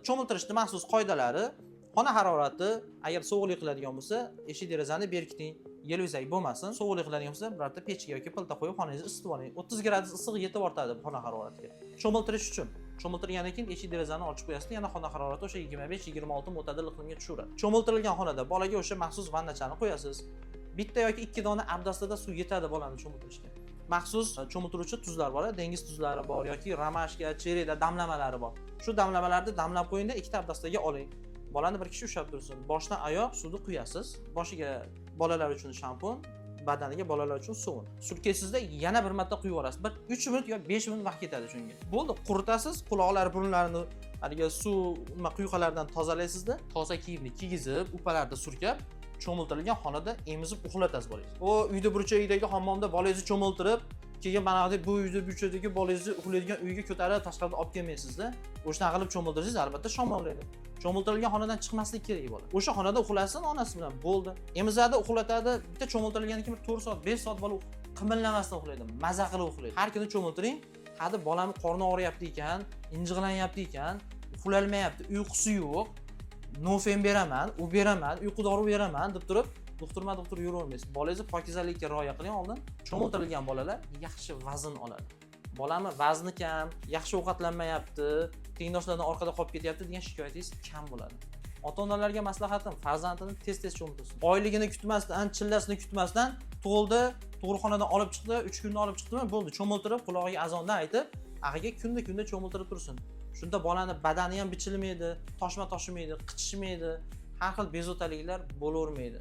cho'miltirishning maxsus qoidalari, xona harorati agar sovuqlik qiladigan bo'lsa, eshik derazani berkiting, yel yuzak bo'lmasin. Sovuqlik qiladigan bo'lsa, birorta pechga yoki pilta qo'yib xonangizni isitib oling. 30 gradus issiq yetib ortadi xona haroratiga. Cho'miltirish uchun cho'miltirgandan keyin eshik derazani ochib qo'yasiz, yana xona harorati o'sha 25-26 mo'tadil iqlimga tushiradi. Cho'miltirilgan xonada bolaga o'sha maxsus vannachani qo'yasiz. Bitta yoki ikki dona abdastada suv yetadi bolani cho'miltirishga. Maxsus cho'miltiruvchi tuzlar bor, dengiz tuzlari bor yoki ramashka, chereda damlamalari bor. Shu damlamalarni damlab qo'yingda, ikkita abdastaga oling. Bolani bir kishi ushlab tursin. Boshdan oyoq suvni quyasiz. Boshiga bolalar uchun shampun, badaniga bolalar uchun sovun. Surkaysizda yana bir marta quyib yuborasiz. Bir 3 minut yoki 5 minut vaqt ketadi shunga. Bo'ldi, quritasiz, quloqlar, burunlarini haliga suv quyqalardan tozalaysizda, toza kiyimni kiygizib, upalarda surkab, cho'miltirilgan xonada emizib uxlatasiz bolangizni. O uyda burchagidagi hammomda bolangizni cho'miltirib, keyin mana bu uyda burchagidagi bolangizni uxlaydigan uyga ko'tarib tashqarida olib kelmaysizda. O'shani qilib cho'miltirsangiz albatta shamollaydi. Cho'miltirilgan xonadan chiqmaslik kerak bola. O'sha xonada uxlasin onasi bilan, bo'ldi. Emizadi, uxlatadi. Bitta cho'miltirilgandan keyin 4 soat, 5 soat bola qimirlamasdan uxlaydi, maza qilib uxlaydi. Har kuni cho'miltiring. Hadi bolamni qorni og'riyapti ekan, injiqlanyapti ekan, uxlolmayapti, uyqusi yo'q. Nofen beraman, u beraman, uyqu dori beraman deb turib, doktor yuravermaysiz. Bolangizni pokizalikka rioya qiling oldin. Cho'miltirilgan bolalar yaxshi vazn oladi. Bolami vazni kam, yaxshi ovqatlanmayapti, tengdoshlardan orqada qolib ketyapti degan shikoyatingiz kam bo'ladi. Ota-onalarga maslahatim, farzandini tez-tez cho'miltirsin. Oyligini kutmasdan, chillasini kutmasdan tug'ildi, tug'ruqxonadan olib chiqdi, 3 kunda olib chiqdimi, bo'ldi, cho'miltirib, quloqiga azondan aytib, ag'iga kunda cho'miltirib tursin. Shunda bolani badani ham bichilmaydi, toshma toshmaydi, qichishmaydi, har xil bezovtaliklar bo'lavermaydi.